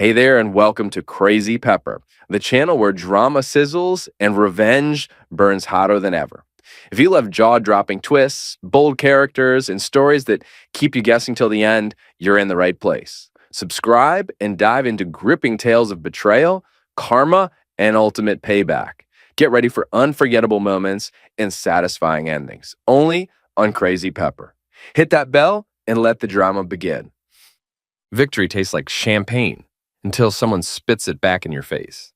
Hey there, and welcome to Crazy Pepper, the channel where drama sizzles and revenge burns hotter than ever. If you love jaw dropping twists, bold characters, and stories that keep you guessing till the end, you're in the right place. Subscribe and dive into gripping tales of betrayal, karma, and ultimate payback. Get ready for unforgettable moments and satisfying endings, only on Crazy Pepper. Hit that bell and let the drama begin. Victory tastes like champagne until someone spits it back in your face.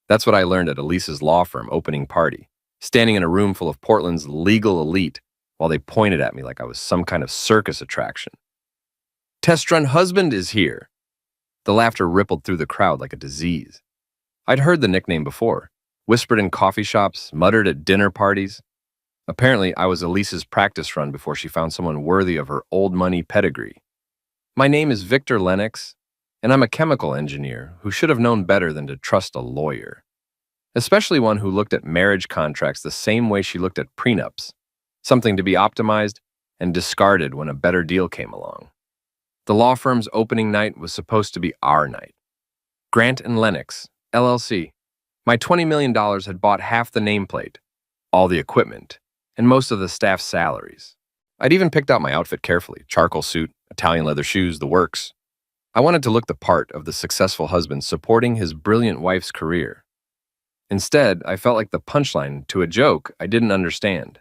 That's what I learned at Elise's law firm opening party, standing in a room full of Portland's legal elite while they pointed at me like I was some kind of circus attraction. Test run husband is here. The laughter rippled through the crowd like a disease. I'd heard the nickname before, whispered in coffee shops, muttered at dinner parties. Apparently, I was Elise's practice run before she found someone worthy of her old money pedigree. My name is Victor Lennox, and I'm a chemical engineer who should have known better than to trust a lawyer, especially one who looked at marriage contracts the same way she looked at prenups, something to be optimized and discarded when a better deal came along. The law firm's opening night was supposed to be our night. Grant and Lennox, LLC. My $20 million had bought half the nameplate, all the equipment, and most of the staff's salaries. I'd even picked out my outfit carefully, charcoal suit, Italian leather shoes, the works. I wanted to look the part of the successful husband supporting his brilliant wife's career. Instead, I felt like the punchline to a joke I didn't understand.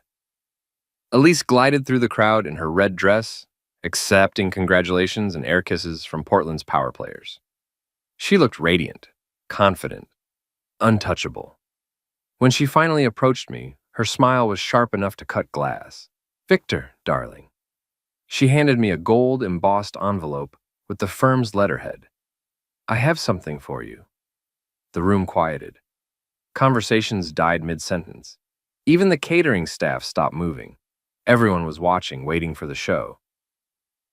Elise glided through the crowd in her red dress, accepting congratulations and air kisses from Portland's power players. She looked radiant, confident, untouchable. When she finally approached me, her smile was sharp enough to cut glass. "Victor, darling." She handed me a gold-embossed envelope with the firm's letterhead. "I have something for you." The room quieted. Conversations died mid-sentence. Even the catering staff stopped moving. Everyone was watching, waiting for the show.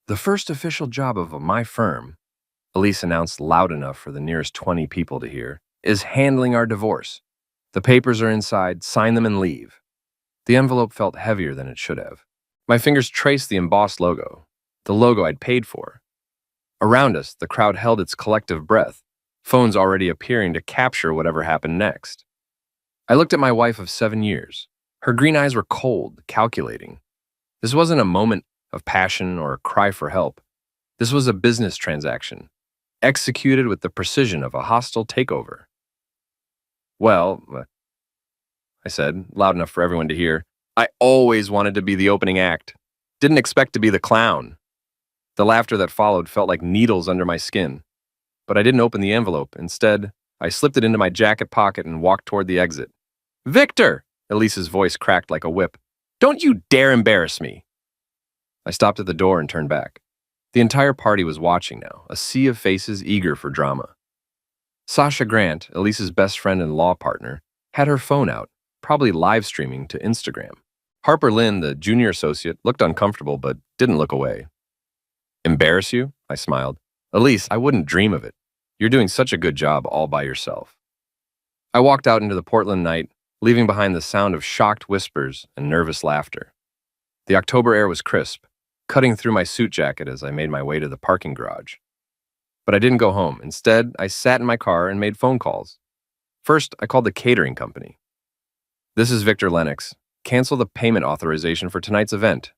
"The first official job of my firm," Elise announced loud enough for the nearest 20 people to hear, "is handling our divorce. The papers are inside, sign them and leave." The envelope felt heavier than it should have. My fingers traced the embossed logo, the logo I'd paid for. Around us, the crowd held its collective breath, phones already appearing to capture whatever happened next. I looked at my wife of 7 years. Her green eyes were cold, calculating. This wasn't a moment of passion or a cry for help. This was a business transaction, executed with the precision of a hostile takeover. "Well," I said, loud enough for everyone to hear, "I always wanted to be the opening act. Didn't expect to be the clown." The laughter that followed felt like needles under my skin. But I didn't open the envelope. Instead, I slipped it into my jacket pocket and walked toward the exit. "Victor!" Elise's voice cracked like a whip. "Don't you dare embarrass me!" I stopped at the door and turned back. The entire party was watching now, a sea of faces eager for drama. Sasha Grant, Elise's best friend and law partner, had her phone out, probably live streaming to Instagram. Harper Lynn, the junior associate, looked uncomfortable but didn't look away. "Embarrass you?" I smiled. "Elise, I wouldn't dream of it. You're doing such a good job all by yourself." I walked out into the Portland night, leaving behind the sound of shocked whispers and nervous laughter. The October air was crisp, cutting through my suit jacket as I made my way to the parking garage. But I didn't go home. Instead, I sat in my car and made phone calls. First, I called the catering company. "This is Victor Lennox. Cancel the payment authorization for tonight's event."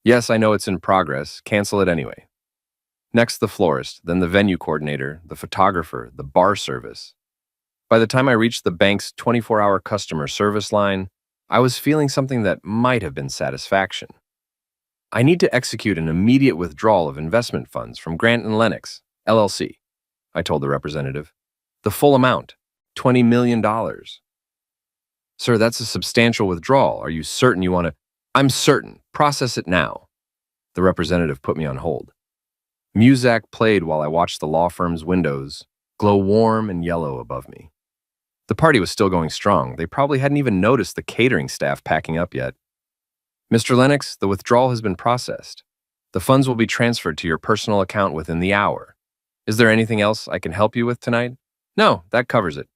"Yes, I know it's in progress. Cancel it anyway." Next, the florist, then the venue coordinator, the photographer, the bar service. By the time I reached the bank's 24-hour customer service line, I was feeling something that might have been satisfaction. "I need to execute an immediate withdrawal of investment funds from Grant and Lennox, LLC, I told the representative. "The full amount, $20 million. "Sir, that's a substantial withdrawal. Are you certain you want to—" "I'm certain. Process it now." The representative put me on hold. Muzak played while I watched the law firm's windows glow warm and yellow above me. The party was still going strong. They probably hadn't even noticed the catering staff packing up yet. "Mr. Lennox, the withdrawal has been processed. The funds will be transferred to your personal account within the hour. Is there anything else I can help you with tonight?" "No, that covers it.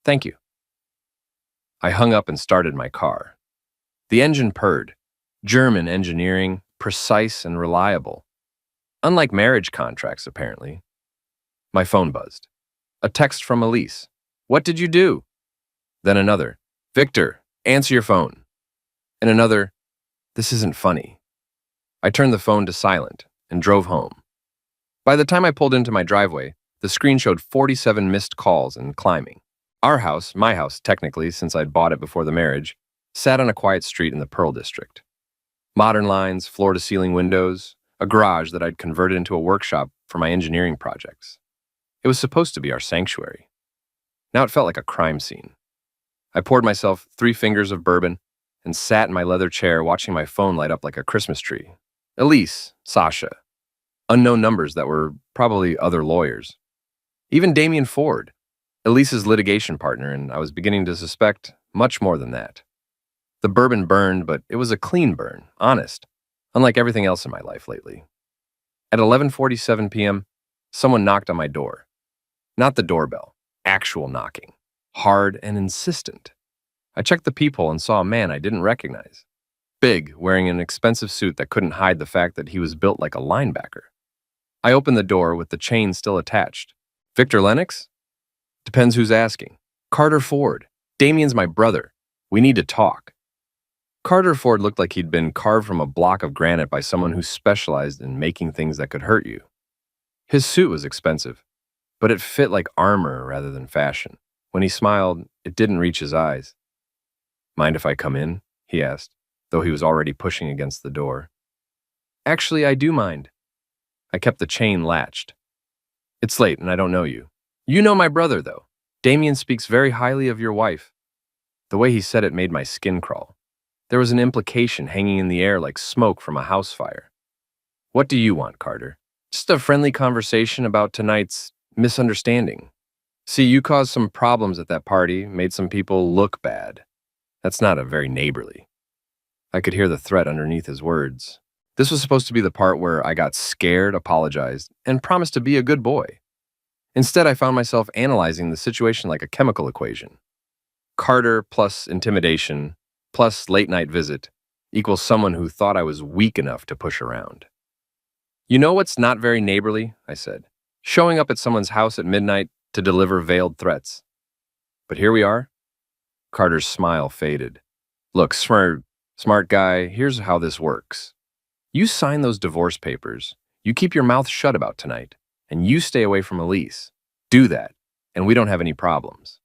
Thank you." I hung up and started my car. The engine purred. German engineering, precise and reliable. Unlike marriage contracts, apparently. My phone buzzed. A text from Elise. What did you do? Then another. Victor, answer your phone. And another. This isn't funny. I turned the phone to silent and drove home. By the time I pulled into my driveway, the screen showed 47 missed calls and climbing. Our house, my house technically since I'd bought it before the marriage, sat on a quiet street in the Pearl District. Modern lines, floor-to-ceiling windows, a garage that I'd converted into a workshop for my engineering projects. It was supposed to be our sanctuary. Now it felt like a crime scene. I poured myself 3 fingers of bourbon and sat in my leather chair watching my phone light up like a Christmas tree. Elise, Sasha, unknown numbers that were probably other lawyers. Even Damian Ford, Elise's litigation partner, and I was beginning to suspect much more than that. The bourbon burned, but it was a clean burn, honest, unlike everything else in my life lately. At 11:47 p.m., someone knocked on my door. Not the doorbell, actual knocking, hard and insistent. I checked the peephole and saw a man I didn't recognize. Big, wearing an expensive suit that couldn't hide the fact that he was built like a linebacker. I opened the door with the chain still attached. Victor Lennox? Depends who's asking. Carter Ford. Damien's my brother. We need to talk. Carter Ford looked like he'd been carved from a block of granite by someone who specialized in making things that could hurt you. His suit was expensive, but it fit like armor rather than fashion. When he smiled, it didn't reach his eyes. Mind if I come in? He asked, though he was already pushing against the door. Actually, I do mind. I kept the chain latched. It's late and I don't know you. You know my brother, though. Damien speaks very highly of your wife. The way he said it made my skin crawl. There was an implication hanging in the air like smoke from a house fire. What do you want, Carter? Just a friendly conversation about tonight's misunderstanding. See, you caused some problems at that party, made some people look bad. That's not a very neighborly. I could hear the threat underneath his words. This was supposed to be the part where I got scared, apologized, and promised to be a good boy. Instead, I found myself analyzing the situation like a chemical equation. Carter plus intimidation plus late-night visit equals someone who thought I was weak enough to push around. You know what's not very neighborly? I said. Showing up at someone's house at midnight to deliver veiled threats. But here we are. Carter's smile faded. Look, smart guy, here's how this works. You sign those divorce papers, you keep your mouth shut about tonight, and you stay away from Elise. Do that, and we don't have any problems.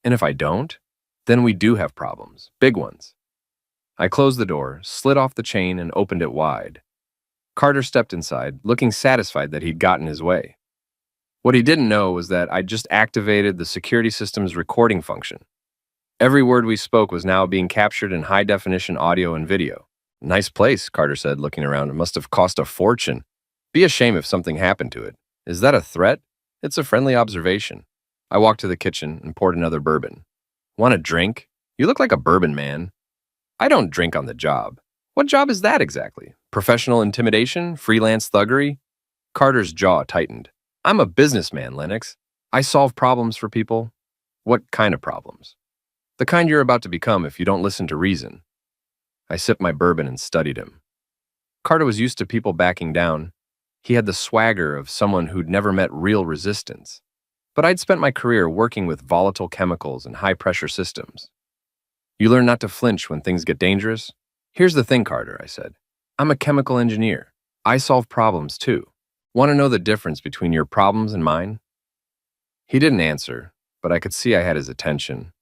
And if I don't, then we do have problems, big ones. I closed the door, slid off the chain, and opened it wide. Carter stepped inside, looking satisfied that he'd gotten his way. What he didn't know was that I'd just activated the security system's recording function. Every word we spoke was now being captured in high-definition audio and video. Nice place, Carter said, looking around. It must have cost a fortune. Be a shame if something happened to it. Is that a threat? It's a friendly observation. I walked to the kitchen and poured another bourbon. Want a drink? You look like a bourbon man. I don't drink on the job. What job is that exactly? Professional intimidation? Freelance thuggery? Carter's jaw tightened. I'm a businessman, Lennox. I solve problems for people. What kind of problems? The kind you're about to become if you don't listen to reason. I sipped my bourbon and studied him. Carter was used to people backing down. He had the swagger of someone who'd never met real resistance. But I'd spent my career working with volatile chemicals and high-pressure systems. You learn not to flinch when things get dangerous? Here's the thing, Carter, I said. I'm a chemical engineer. I solve problems, too. Want to know the difference between your problems and mine? He didn't answer, but I could see I had his attention.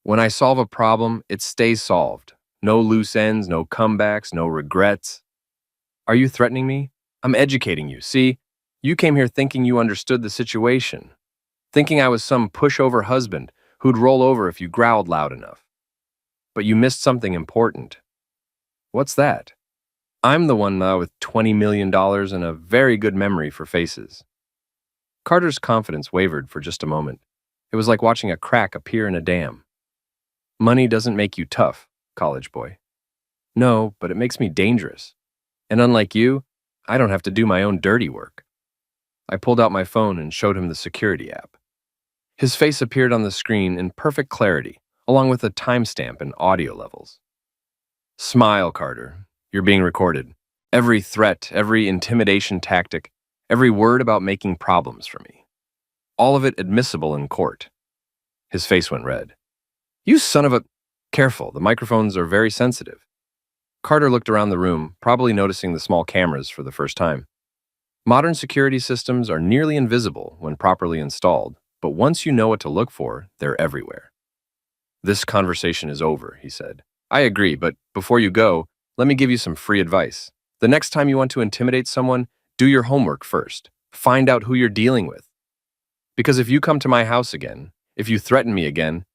When I solve a problem, it stays solved. No loose ends, no comebacks, no regrets. Are you threatening me? I'm educating you. See, you came here thinking you understood the situation, thinking I was some pushover husband who'd roll over if you growled loud enough. But you missed something important. What's that? I'm the one with $20 million and a very good memory for faces. Carter's confidence wavered for just a moment. It was like watching a crack appear in a dam. Money doesn't make you tough, college boy. No, but it makes me dangerous. And unlike you, I don't have to do my own dirty work. I pulled out my phone and showed him the security app. His face appeared on the screen in perfect clarity, along with a timestamp and audio levels. Smile, Carter. You're being recorded. Every threat, every intimidation tactic, Every word about making problems for me. All of it admissible in court. His face went red. You son of a... Careful, the microphones are very sensitive. Carter looked around the room, probably noticing the small cameras for the first time. Modern security systems are nearly invisible when properly installed, but once you know what to look for, they're everywhere. This conversation is over, he said. I agree, but before you go, let me give you some free advice. The next time you want to intimidate someone, do your homework first. Find out who you're dealing with. Because if you come to my house again, if you threaten me again,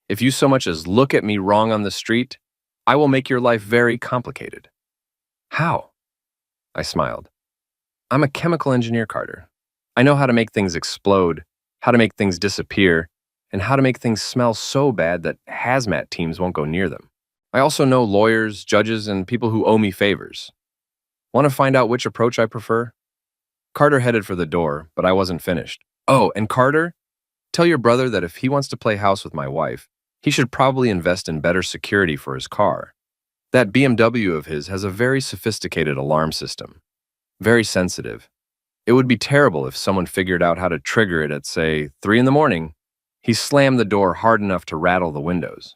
if you so much as look at me wrong on the street, I will make your life very complicated. How? I smiled. I'm a chemical engineer, Carter. I know how to make things explode, how to make things disappear, and how to make things smell so bad that hazmat teams won't go near them. I also know lawyers, judges, and people who owe me favors. Want to find out which approach I prefer? Carter headed for the door, but I wasn't finished. Oh, and Carter, tell your brother that if he wants to play house with my wife, he should probably invest in better security for his car. That BMW of his has a very sophisticated alarm system. Very sensitive. It would be terrible if someone figured out how to trigger it at, say, 3 in the morning. He slammed the door hard enough to rattle the windows.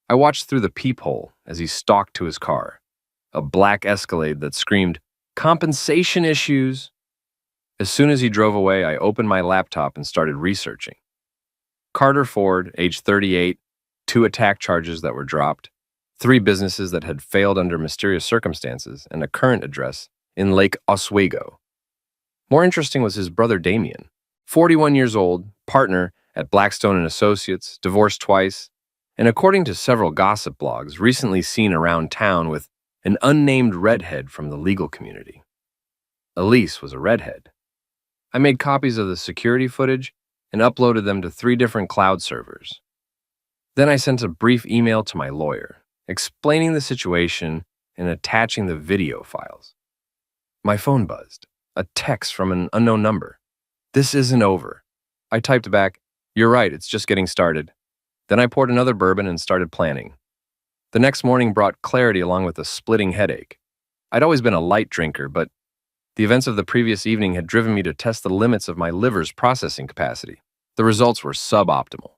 I watched through the peephole as he stalked to his car, a black Escalade that screamed, "Compensation issues!" As soon as he drove away, I opened my laptop and started researching. Carter Ford, age 38, 2 attack charges that were dropped, 3 businesses that had failed under mysterious circumstances, and a current address in Lake Oswego. More interesting was his brother Damien, 41 years old, partner at Blackstone and Associates, divorced twice, and according to several gossip blogs, recently seen around town with an unnamed redhead from the legal community. Elise was a redhead. I made copies of the security footage and uploaded them to 3 different cloud servers. Then I sent a brief email to my lawyer, explaining the situation and attaching the video files. My phone buzzed, a text from an unknown number. This isn't over. I typed back, "You're right, it's just getting started." Then I poured another bourbon and started planning. The next morning brought clarity along with a splitting headache. I'd always been a light drinker, but the events of the previous evening had driven me to test the limits of my liver's processing capacity. The results were suboptimal.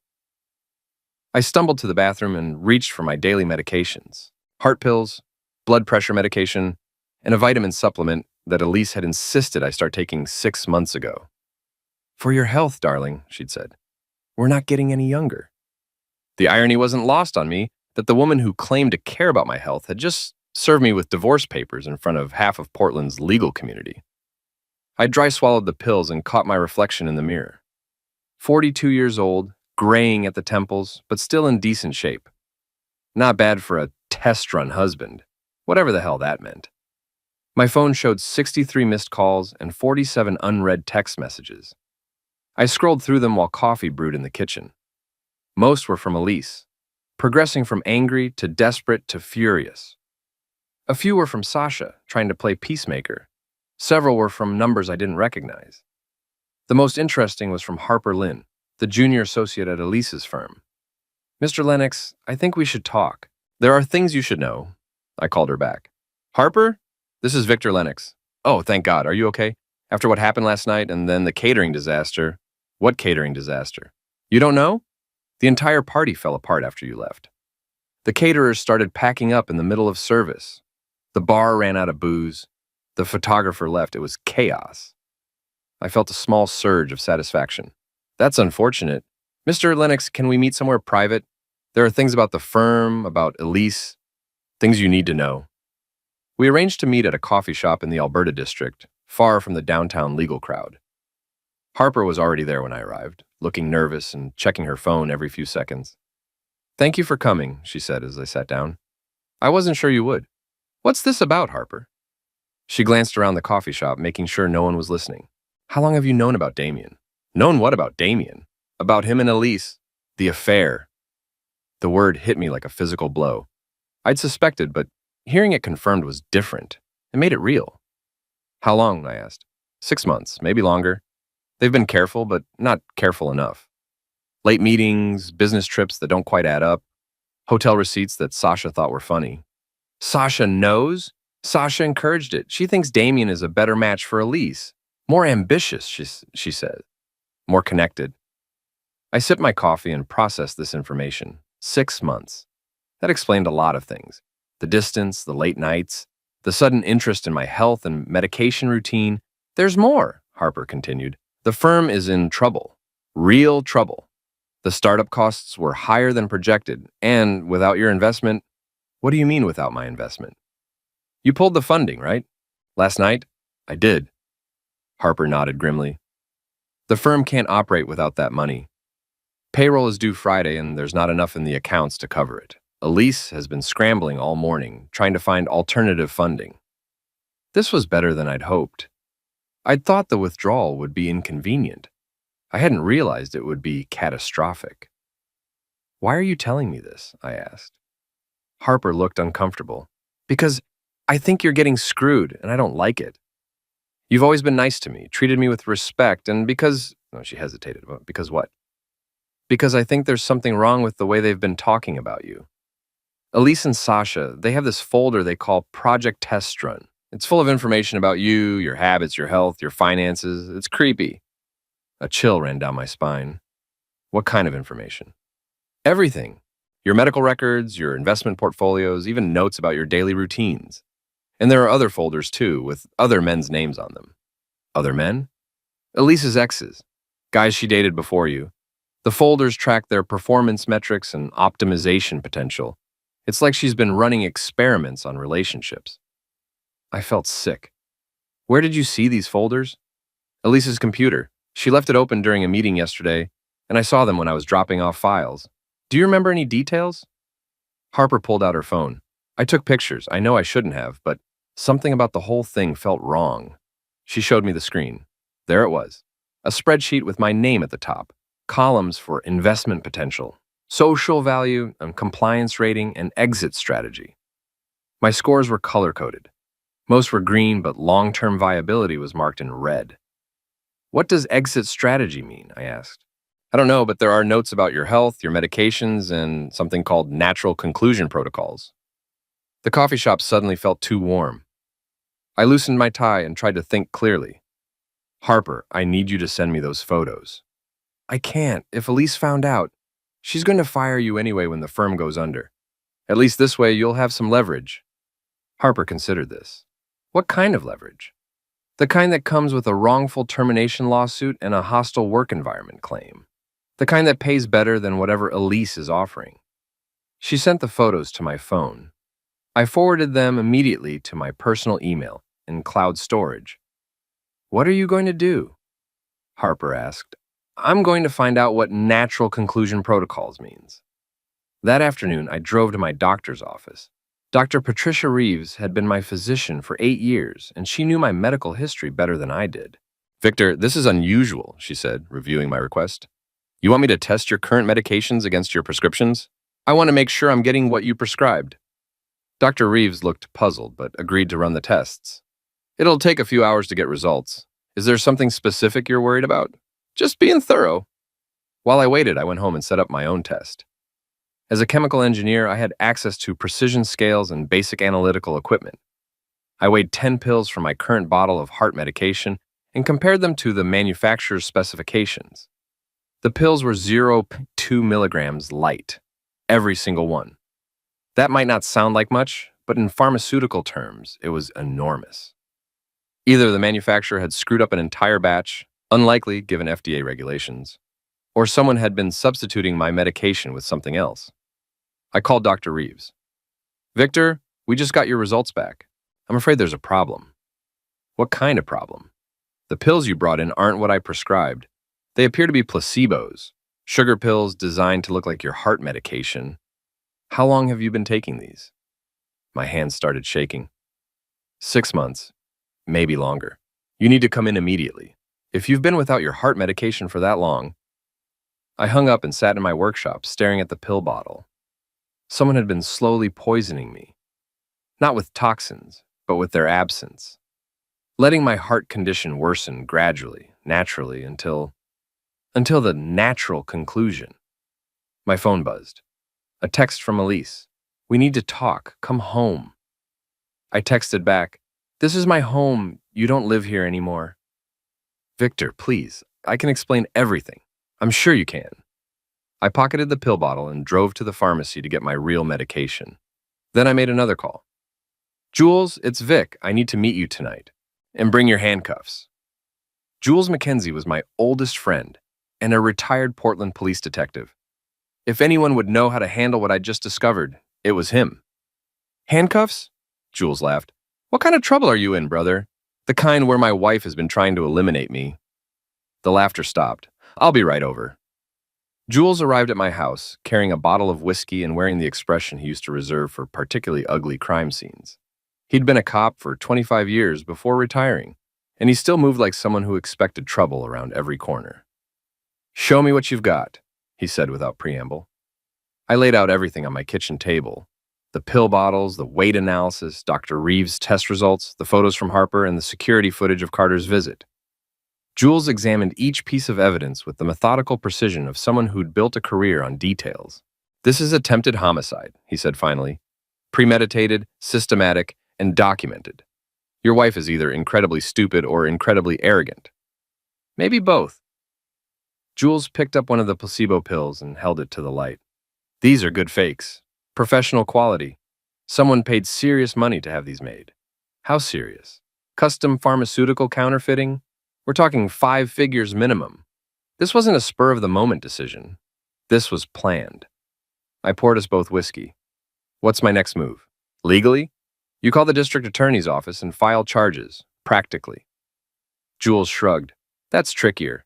I stumbled to the bathroom and reached for my daily medications: heart pills, blood pressure medication, and a vitamin supplement that Elise had insisted I start taking 6 months ago. "For your health, darling," she'd said. "We're not getting any younger." The irony wasn't lost on me that the woman who claimed to care about my health had just served me with divorce papers in front of half of Portland's legal community. I dry swallowed the pills and caught my reflection in the mirror. 42 years old, graying at the temples, but still in decent shape. Not bad for a test-run husband, whatever the hell that meant. My phone showed 63 missed calls and 47 unread text messages. I scrolled through them while coffee brewed in the kitchen. Most were from Elise, progressing from angry to desperate to furious. A few were from Sasha, trying to play peacemaker. Several were from numbers I didn't recognize. The most interesting was from Harper Lynn, the junior associate at Elise's firm. "Mr. Lennox, I think we should talk. There are things you should know." I called her back. "Harper? This is Victor Lennox." "Oh, thank God. Are you okay? After what happened last night and then the catering disaster." "What catering disaster?" "You don't know? The entire party fell apart after you left. The caterers started packing up in the middle of service. The bar ran out of booze. The photographer left. It was chaos." I felt a small surge of satisfaction. "That's unfortunate. Mr. Lennox, can we meet somewhere private? There are things about the firm, about Elise, things you need to know." We arranged to meet at a coffee shop in the Alberta district, far from the downtown legal crowd. Harper was already there when I arrived, looking nervous and checking her phone every few seconds. "Thank you for coming," she said as I sat down. "I wasn't sure you would." "What's this about, Harper?" She glanced around the coffee shop, making sure no one was listening. "How long have you known about Damien?" "Known what about Damien?" "About him and Elise. The affair." The word hit me like a physical blow. I'd suspected, but hearing it confirmed was different. It made it real. "How long?" I asked. 6 months, maybe longer. They've been careful, but not careful enough. Late meetings, business trips that don't quite add up, hotel receipts that Sasha thought were funny. "Sasha knows?" "Sasha encouraged it. She thinks Damien is a better match for Elise. More ambitious, she said. More connected. I sipped my coffee and processed this information. 6 months. That explained a lot of things. The distance, the late nights, the sudden interest in my health and medication routine. There's more, Harper continued. The firm is in trouble. Real trouble. The startup costs were higher than projected, and without your investment— What do you mean without my investment? You pulled the funding, right? Last night? I did. Harper nodded grimly. The firm can't operate without that money. Payroll is due Friday, and there's not enough in the accounts to cover it. Elise has been scrambling all morning, trying to find alternative funding. This was better than I'd hoped. I'd thought the withdrawal would be inconvenient. I hadn't realized it would be catastrophic. Why are you telling me this? I asked. Harper looked uncomfortable. Because I think you're getting screwed, and I don't like it. You've always been nice to me, treated me with respect, and because— No, she hesitated. Because what? Because I think there's something wrong with the way they've been talking about you. Elise and Sasha, they have this folder they call Project Test Run. It's full of information about you, your habits, your health, your finances. It's creepy. A chill ran down my spine. What kind of information? Everything. Your medical records, your investment portfolios, even notes about your daily routines. And there are other folders too, with other men's names on them. Other men? Elise's exes. Guys she dated before you. The folders track their performance metrics and optimization potential. It's like she's been running experiments on relationships. I felt sick. Where did you see these folders? Elise's computer. She left it open during a meeting yesterday, and I saw them when I was dropping off files. Do you remember any details? Harper pulled out her phone. I took pictures. I know I shouldn't have, but something about the whole thing felt wrong. She showed me the screen. There it was. A spreadsheet with my name at the top. Columns for investment potential, social value, and compliance rating, and exit strategy. My scores were color-coded. Most were green, but long-term viability was marked in red. What does exit strategy mean? I asked. I don't know, but there are notes about your health, your medications, and something called natural conclusion protocols. The coffee shop suddenly felt too warm. I loosened my tie and tried to think clearly. Harper, I need you to send me those photos. I can't. If Elise found out, she's going to fire you anyway when the firm goes under. At least this way you'll have some leverage. Harper considered this. What kind of leverage? The kind that comes with a wrongful termination lawsuit and a hostile work environment claim. The kind that pays better than whatever Elise is offering. She sent the photos to my phone. I forwarded them immediately to my personal email in cloud storage. What are you going to do? Harper asked. I'm going to find out what natural conclusion protocols means. That afternoon, I drove to my doctor's office. Dr. Patricia Reeves had been my physician for 8 years, and she knew my medical history better than I did. Victor, this is unusual, she said, reviewing my request. You want me to test your current medications against your prescriptions? I want to make sure I'm getting what you prescribed. Dr. Reeves looked puzzled, but agreed to run the tests. It'll take a few hours to get results. Is there something specific you're worried about? Just being thorough. While I waited, I went home and set up my own test. As a chemical engineer, I had access to precision scales and basic analytical equipment. I weighed 10 pills from my current bottle of heart medication and compared them to the manufacturer's specifications. The pills were 0.2 milligrams light, every single one. That might not sound like much, but in pharmaceutical terms, it was enormous. Either the manufacturer had screwed up an entire batch, unlikely given FDA regulations, or someone had been substituting my medication with something else. I called Dr. Reeves. Victor, we just got your results back. I'm afraid there's a problem. What kind of problem? The pills you brought in aren't what I prescribed. They appear to be placebos, sugar pills designed to look like your heart medication. How long have you been taking these? My hands started shaking. 6 months, maybe longer. You need to come in immediately. If you've been without your heart medication for that long— I hung up and sat in my workshop, staring at the pill bottle. Someone had been slowly poisoning me. Not with toxins, but with their absence. Letting my heart condition worsen gradually, naturally, until the natural conclusion. My phone buzzed. A text from Elise. We need to talk. Come home. I texted back. This is my home. You don't live here anymore. Victor, please. I can explain everything. I'm sure you can. I pocketed the pill bottle and drove to the pharmacy to get my real medication. Then I made another call. Jules, it's Vic. I need to meet you tonight. And bring your handcuffs. Jules Mackenzie was my oldest friend and a retired Portland police detective. If anyone would know how to handle what I just discovered, it was him. Handcuffs? Jules laughed. What kind of trouble are you in, brother? The kind where my wife has been trying to eliminate me. The laughter stopped. I'll be right over. Jules arrived at my house, carrying a bottle of whiskey and wearing the expression he used to reserve for particularly ugly crime scenes. He'd been a cop for 25 years before retiring, and he still moved like someone who expected trouble around every corner. Show me what you've got, he said without preamble. I laid out everything on my kitchen table. The pill bottles, the weight analysis, Dr. Reeves' test results, the photos from Harper, and the security footage of Carter's visit. Jules examined each piece of evidence with the methodical precision of someone who'd built a career on details. This is attempted homicide, he said finally. Premeditated, systematic, and documented. Your wife is either incredibly stupid or incredibly arrogant. Maybe both. Jules picked up one of the placebo pills and held it to the light. These are good fakes. Professional quality. Someone paid serious money to have these made. How serious? Custom pharmaceutical counterfeiting? We're talking 5 figures minimum. This wasn't a spur-of-the-moment decision. This was planned. I poured us both whiskey. What's my next move? Legally? You call the district attorney's office and file charges, practically. Jules shrugged. That's trickier.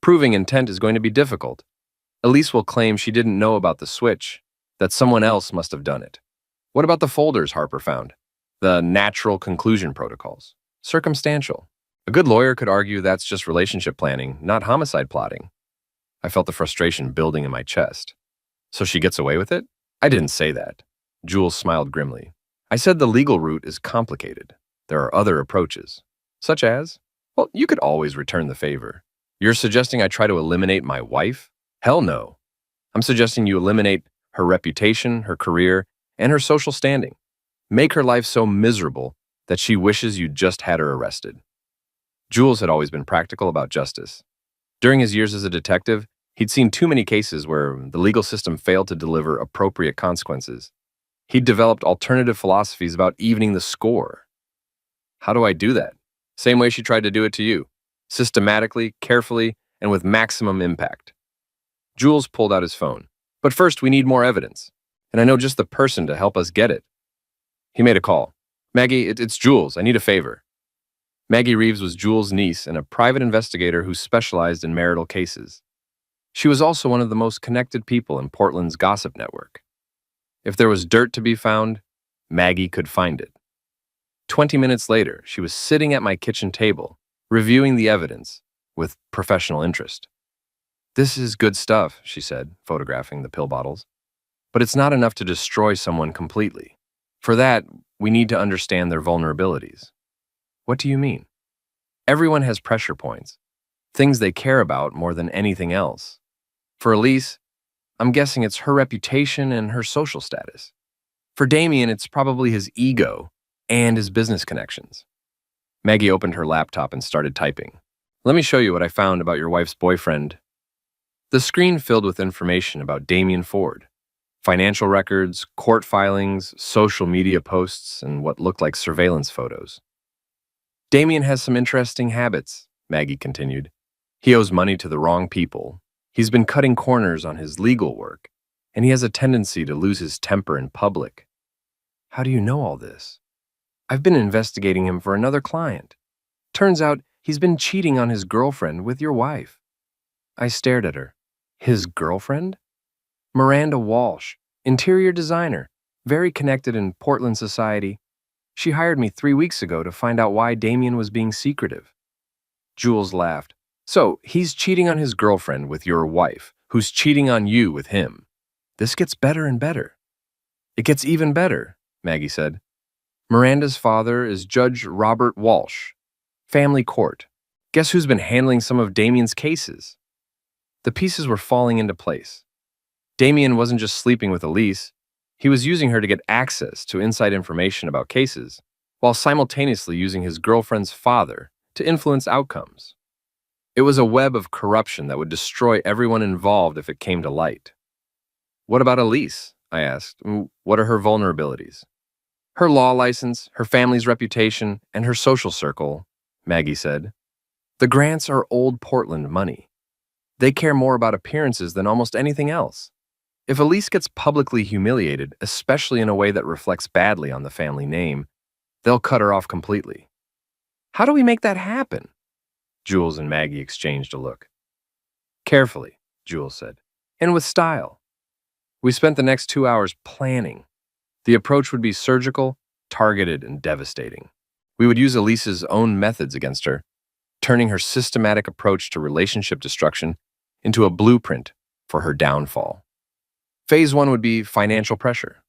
Proving intent is going to be difficult. Elise will claim she didn't know about the switch, that someone else must have done it. What about the folders Harper found? The natural conclusion protocols? Circumstantial. A good lawyer could argue that's just relationship planning, not homicide plotting. I felt the frustration building in my chest. So she gets away with it? I didn't say that. Jules smiled grimly. I said the legal route is complicated. There are other approaches. Such as? Well, you could always return the favor. You're suggesting I try to eliminate my wife? Hell no. I'm suggesting you eliminate her reputation, her career, and her social standing. Make her life so miserable that she wishes you just had her arrested. Jules had always been practical about justice. During his years as a detective, he'd seen too many cases where the legal system failed to deliver appropriate consequences. He'd developed alternative philosophies about evening the score. How do I do that? Same way she tried to do it to you. Systematically, carefully, and with maximum impact. Jules pulled out his phone. But first, we need more evidence. And I know just the person to help us get it. He made a call. Maggie, it's Jules. I need a favor. Maggie Reeves was Jules' niece and a private investigator who specialized in marital cases. She was also one of the most connected people in Portland's gossip network. If there was dirt to be found, Maggie could find it. 20 minutes later, she was sitting at my kitchen table, reviewing the evidence with professional interest. This is good stuff, she said, photographing the pill bottles. But it's not enough to destroy someone completely. For that, we need to understand their vulnerabilities. What do you mean? Everyone has pressure points, things they care about more than anything else. For Elise, I'm guessing it's her reputation and her social status. For Damien, it's probably his ego and his business connections. Maggie opened her laptop and started typing. Let me show you what I found about your wife's boyfriend. The screen filled with information about Damien Ford. Financial records, court filings, social media posts, and what looked like surveillance photos. Damien has some interesting habits, Maggie continued. He owes money to the wrong people. He's been cutting corners on his legal work, and he has a tendency to lose his temper in public. How do you know all this? I've been investigating him for another client. Turns out he's been cheating on his girlfriend with your wife. I stared at her. His girlfriend? Miranda Walsh, interior designer, very connected in Portland society. She hired me 3 weeks ago to find out why Damien was being secretive. Jules laughed. So, he's cheating on his girlfriend with your wife, who's cheating on you with him. This gets better and better. It gets even better, Maggie said. Miranda's father is Judge Robert Walsh. Family court. Guess who's been handling some of Damien's cases? The pieces were falling into place. Damien wasn't just sleeping with Elise. He was using her to get access to inside information about cases, while simultaneously using his girlfriend's father to influence outcomes. It was a web of corruption that would destroy everyone involved if it came to light. What about Elise? I asked. What are her vulnerabilities? Her law license, her family's reputation, and her social circle, Maggie said. The Grants are old Portland money. They care more about appearances than almost anything else. If Elise gets publicly humiliated, especially in a way that reflects badly on the family name, they'll cut her off completely. How do we make that happen? Jules and Maggie exchanged a look. Carefully, Jules said, and with style. We spent the next 2 hours planning. The approach would be surgical, targeted, and devastating. We would use Elise's own methods against her, turning her systematic approach to relationship destruction into a blueprint for her downfall. Phase 1 would be financial pressure.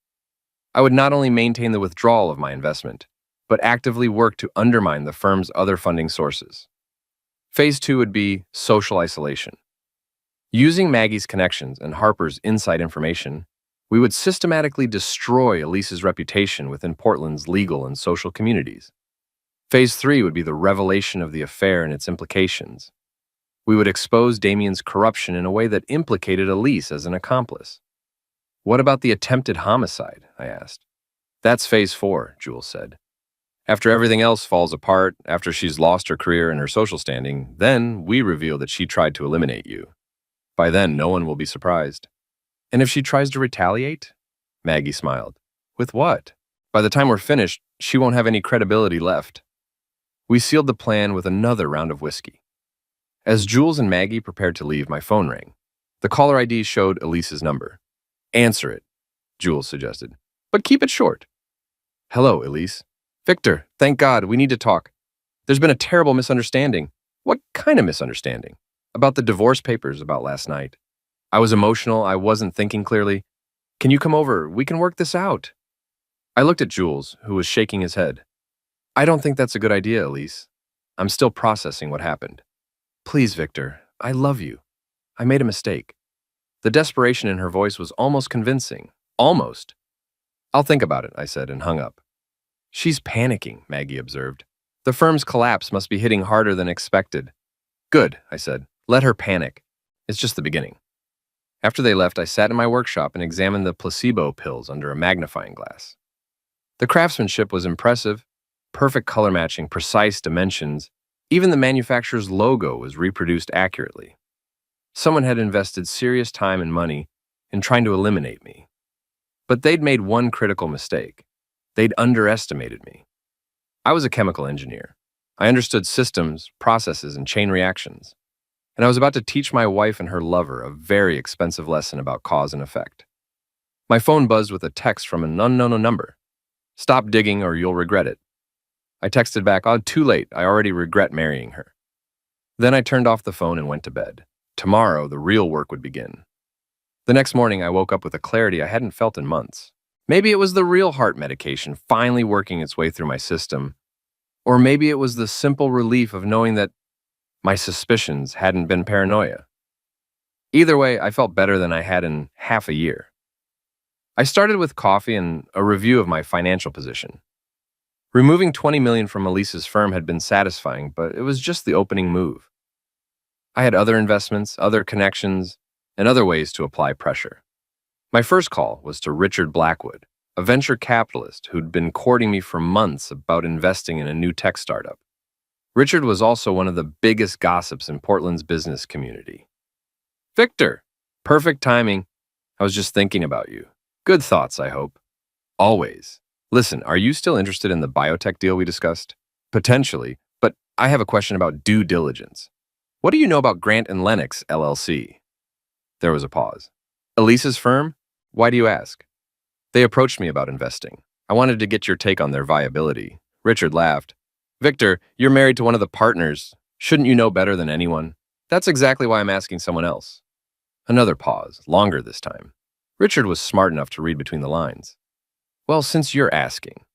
I would not only maintain the withdrawal of my investment, but actively work to undermine the firm's other funding sources. Phase 2 would be social isolation. Using Maggie's connections and Harper's inside information, we would systematically destroy Elise's reputation within Portland's legal and social communities. Phase 3 would be the revelation of the affair and its implications. We would expose Damien's corruption in a way that implicated Elise as an accomplice. What about the attempted homicide? I asked. That's phase 4, Jules said. After everything else falls apart, after she's lost her career and her social standing, then we reveal that she tried to eliminate you. By then, no one will be surprised. And if she tries to retaliate? Maggie smiled. With what? By the time we're finished, she won't have any credibility left. We sealed the plan with another round of whiskey. As Jules and Maggie prepared to leave, my phone rang. The caller ID showed Elise's number. Answer it, Jules suggested. But keep it short. Hello, Elise. Victor, thank God, we need to talk. There's been a terrible misunderstanding. What kind of misunderstanding? About the divorce papers about last night. I was emotional, I wasn't thinking clearly. Can you come over? We can work this out. I looked at Jules, who was shaking his head. I don't think that's a good idea, Elise. I'm still processing what happened. Please, Victor, I love you. I made a mistake. The desperation in her voice was almost convincing. Almost. I'll think about it, I said, and hung up. She's panicking, Maggie observed. The firm's collapse must be hitting harder than expected. Good, I said. Let her panic. It's just the beginning. After they left, I sat in my workshop and examined the placebo pills under a magnifying glass. The craftsmanship was impressive. Perfect color matching, precise dimensions. Even the manufacturer's logo was reproduced accurately. Someone had invested serious time and money in trying to eliminate me. But they'd made one critical mistake. They'd underestimated me. I was a chemical engineer. I understood systems, processes, and chain reactions. And I was about to teach my wife and her lover a very expensive lesson about cause and effect. My phone buzzed with a text from an unknown number. Stop digging or you'll regret it. I texted back, oh, too late. I already regret marrying her. Then I turned off the phone and went to bed. Tomorrow, the real work would begin. The next morning, I woke up with a clarity I hadn't felt in months. Maybe it was the real heart medication finally working its way through my system. Or maybe it was the simple relief of knowing that my suspicions hadn't been paranoia. Either way, I felt better than I had in half a year. I started with coffee and a review of my financial position. Removing $20 million from Elise's firm had been satisfying, but it was just the opening move. I had other investments, other connections, and other ways to apply pressure. My first call was to Richard Blackwood, a venture capitalist who'd been courting me for months about investing in a new tech startup. Richard was also one of the biggest gossips in Portland's business community. Victor, perfect timing. I was just thinking about you. Good thoughts, I hope. Always. Listen, are you still interested in the biotech deal we discussed? Potentially, but I have a question about due diligence. What do you know about Grant and Lennox, LLC? There was a pause. Elise's firm? Why do you ask? They approached me about investing. I wanted to get your take on their viability. Richard laughed. Victor, you're married to one of the partners. Shouldn't you know better than anyone? That's exactly why I'm asking someone else. Another pause, longer this time. Richard was smart enough to read between the lines. Well, since you're asking,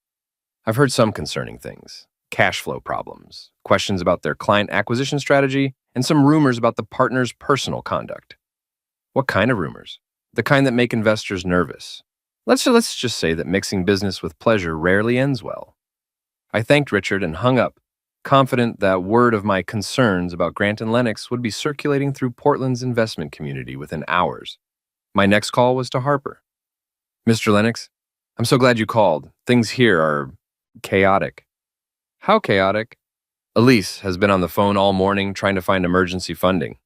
I've heard some concerning things. Cash flow problems, questions about their client acquisition strategy, and some rumors about the partner's personal conduct. What kind of rumors? The kind that make investors nervous. Let's just say that mixing business with pleasure rarely ends well. I thanked Richard and hung up, confident that word of my concerns about Grant and Lennox would be circulating through Portland's investment community within hours. My next call was to Harper. Mr. Lennox, I'm so glad you called. Things here are chaotic. How chaotic? Elise has been on the phone all morning trying to find emergency funding.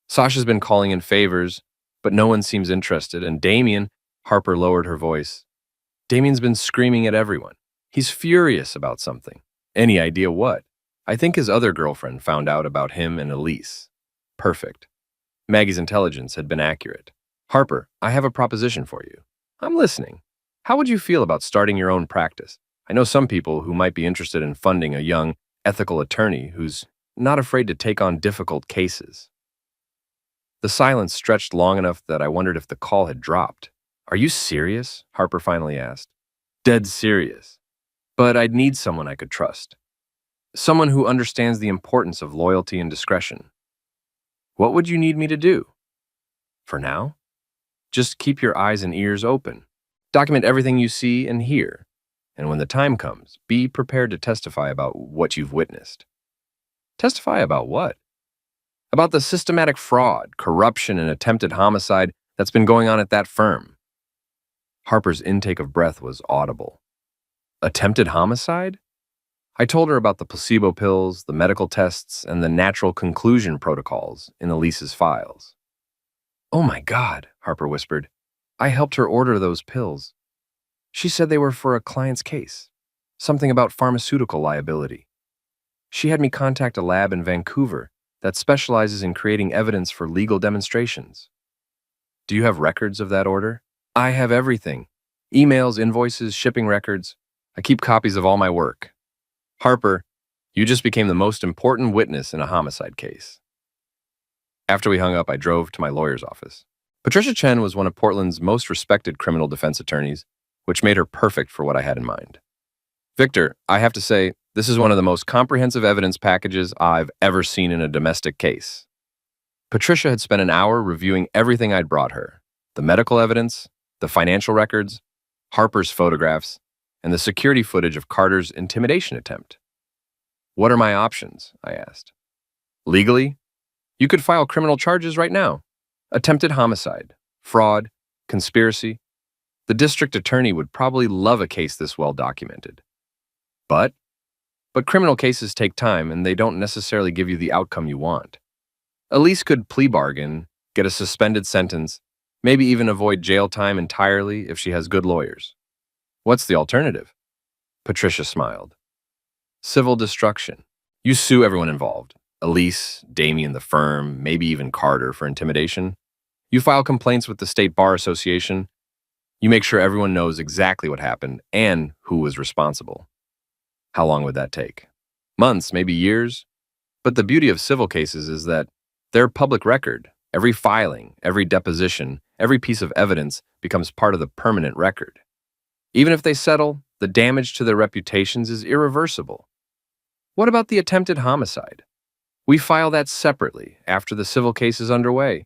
Sasha's been calling in favors, but no one seems interested, and Damien, Harper lowered her voice. Damien's been screaming at everyone. He's furious about something. Any idea what? I think his other girlfriend found out about him and Elise. Perfect. Maggie's intelligence had been accurate. Harper, I have a proposition for you. I'm listening. How would you feel about starting your own practice? I know some people who might be interested in funding a young, ethical attorney who's not afraid to take on difficult cases. The silence stretched long enough that I wondered if the call had dropped. Are you serious? Harper finally asked. Dead serious. But I'd need someone I could trust. Someone who understands the importance of loyalty and discretion. What would you need me to do? For now, just keep your eyes and ears open. Document everything you see and hear. And when the time comes, be prepared to testify about what you've witnessed. Testify about what? About the systematic fraud, corruption, and attempted homicide that's been going on at that firm. Harper's intake of breath was audible. Attempted homicide? I told her about the placebo pills, the medical tests, and the natural conclusion protocols in Elise's files. Oh my God, Harper whispered. I helped her order those pills. She said they were for a client's case, something about pharmaceutical liability. She had me contact a lab in Vancouver that specializes in creating evidence for legal demonstrations. Do you have records of that order? I have everything. Emails, invoices, shipping records. I keep copies of all my work. Harper, you just became the most important witness in a homicide case. After we hung up, I drove to my lawyer's office. Patricia Chen was one of Portland's most respected criminal defense attorneys, which made her perfect for what I had in mind. Victor, I have to say, this is one of the most comprehensive evidence packages I've ever seen in a domestic case. Patricia had spent an hour reviewing everything I'd brought her: the medical evidence, the financial records, Harper's photographs, and the security footage of Carter's intimidation attempt. What are my options? I asked. Legally, you could file criminal charges right now. Attempted homicide, fraud, conspiracy. The district attorney would probably love a case this well documented. But criminal cases take time and they don't necessarily give you the outcome you want. Elise could plea bargain, get a suspended sentence, maybe even avoid jail time entirely if she has good lawyers. What's the alternative? Patricia smiled. Civil destruction. You sue everyone involved. Elise, Damien, the firm, maybe even Carter for intimidation. You file complaints with the State Bar Association. You make sure everyone knows exactly what happened and who was responsible. How long would that take? Months, maybe years? But the beauty of civil cases is that they're public record. Every filing, every deposition, every piece of evidence becomes part of the permanent record. Even if they settle, the damage to their reputations is irreversible. What about the attempted homicide? We file that separately after the civil case is underway.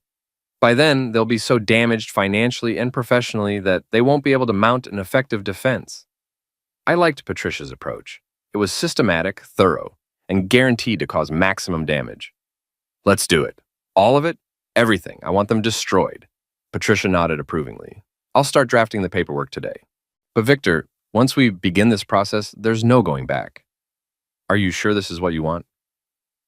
By then, they'll be so damaged financially and professionally that they won't be able to mount an effective defense. I liked Patricia's approach. It was systematic, thorough, and guaranteed to cause maximum damage. Let's do it. All of it? Everything. I want them destroyed. Patricia nodded approvingly. I'll start drafting the paperwork today. But Victor, once we begin this process, there's no going back. Are you sure this is what you want?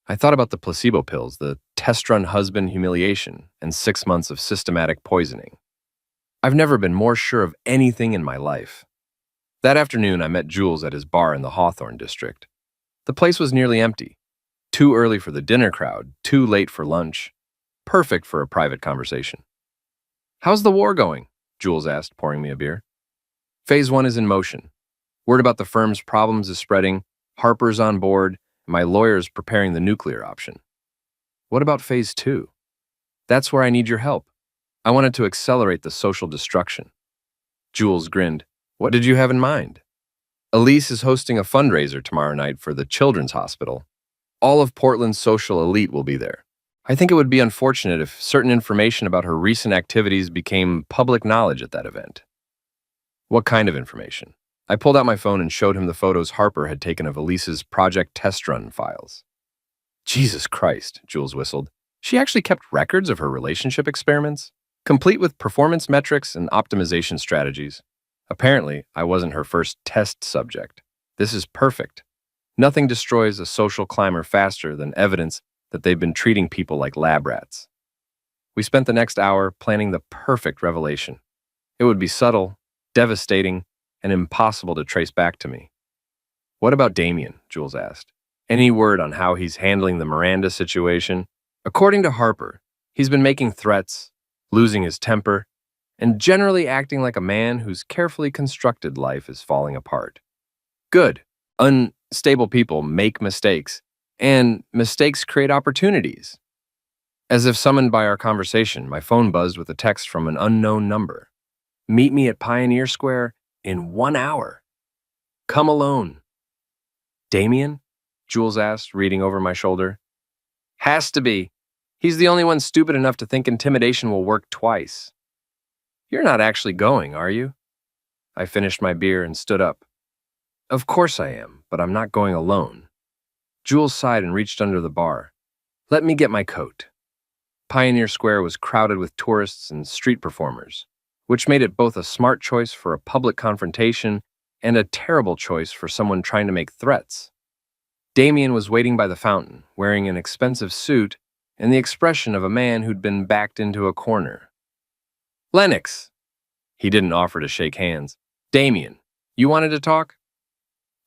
I thought about the placebo pills, the test-run husband humiliation, and 6 months of systematic poisoning. I've never been more sure of anything in my life. That afternoon, I met Jules at his bar in the Hawthorne district. The place was nearly empty. Too early for the dinner crowd, too late for lunch. Perfect for a private conversation. How's the war going? Jules asked, pouring me a beer. Phase 1 is in motion. Word about the firm's problems is spreading. Harper's on board. My lawyer's preparing the nuclear option. What about Phase 2? That's where I need your help. I wanted to accelerate the social destruction. Jules grinned. What did you have in mind? Elise is hosting a fundraiser tomorrow night for the Children's Hospital. All of Portland's social elite will be there. I think it would be unfortunate if certain information about her recent activities became public knowledge at that event. What kind of information? I pulled out my phone and showed him the photos Harper had taken of Elise's project test run files. Jesus Christ, Jules whistled. She actually kept records of her relationship experiments, complete with performance metrics and optimization strategies. Apparently, I wasn't her first test subject. This is perfect. Nothing destroys a social climber faster than evidence that they've been treating people like lab rats. We spent the next hour planning the perfect revelation. It would be subtle, devastating, and impossible to trace back to me. What about Damien? Jules asked. Any word on how he's handling the Miranda situation? According to Harper, he's been making threats, losing his temper, and generally acting like a man whose carefully constructed life is falling apart. Good. Unstable people make mistakes, and mistakes create opportunities. As if summoned by our conversation, my phone buzzed with a text from an unknown number. Meet me at Pioneer Square in 1 hour. Come alone. Damien? Jules asked, reading over my shoulder. Has to be. He's the only one stupid enough to think intimidation will work twice. You're not actually going, are you? I finished my beer and stood up. Of course I am, but I'm not going alone. Jules sighed and reached under the bar. Let me get my coat. Pioneer Square was crowded with tourists and street performers, which made it both a smart choice for a public confrontation and a terrible choice for someone trying to make threats. Damien was waiting by the fountain, wearing an expensive suit and the expression of a man who'd been backed into a corner. Lennox! He didn't offer to shake hands. Damien, you wanted to talk?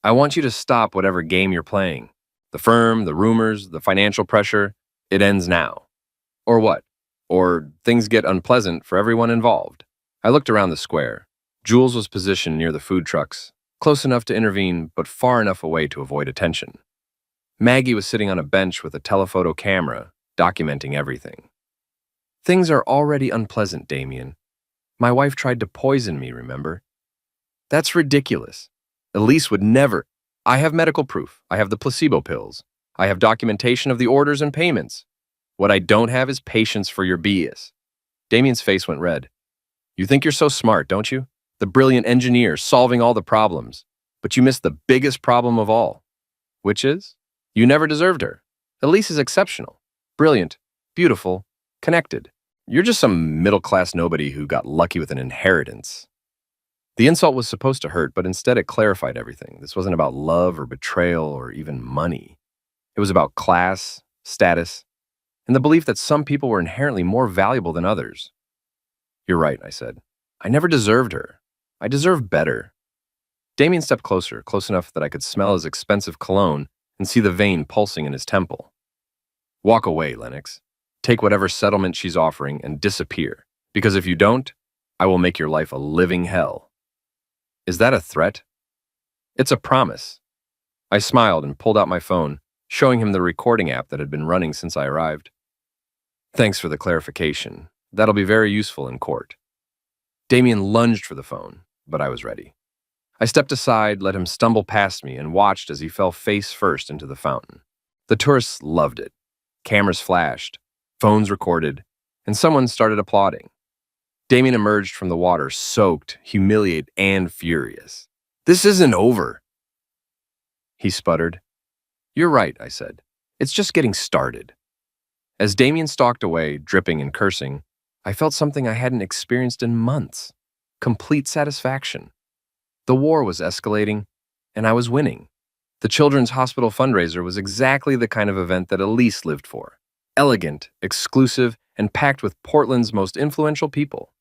I want you to stop whatever game you're playing. The firm, the rumors, the financial pressure, it ends now. Or what? Or things get unpleasant for everyone involved. I looked around the square. Jules was positioned near the food trucks, close enough to intervene but far enough away to avoid attention. Maggie was sitting on a bench with a telephoto camera, documenting everything. Things are already unpleasant, Damien. My wife tried to poison me, remember? That's ridiculous. Elise would never. I have medical proof. I have the placebo pills. I have documentation of the orders and payments. What I don't have is patience for your BS. Damien's face went red. You think you're so smart, don't you? The brilliant engineer solving all the problems. But you missed the biggest problem of all. Which is? You never deserved her. Elise is exceptional. Brilliant. Beautiful. Connected. You're just some middle-class nobody who got lucky with an inheritance. The insult was supposed to hurt, but instead it clarified everything. This wasn't about love or betrayal or even money. It was about class, status, and the belief that some people were inherently more valuable than others. You're right, I said. I never deserved her. I deserve better. Damien stepped closer, close enough that I could smell his expensive cologne and see the vein pulsing in his temple. Walk away, Lennox. Take whatever settlement she's offering and disappear, because if you don't, I will make your life a living hell. Is that a threat? It's a promise. I smiled and pulled out my phone, showing him the recording app that had been running since I arrived. Thanks for the clarification. That'll be very useful in court. Damien lunged for the phone, but I was ready. I stepped aside, let him stumble past me, and watched as he fell face first into the fountain. The tourists loved it. Cameras flashed, phones recorded, and someone started applauding. Damien emerged from the water, soaked, humiliated, and furious. This isn't over, he sputtered. You're right, I said. It's just getting started. As Damien stalked away, dripping and cursing, I felt something I hadn't experienced in months. Complete satisfaction. The war was escalating, and I was winning. The Children's Hospital fundraiser was exactly the kind of event that Elise lived for. Elegant, exclusive, and packed with Portland's most influential people.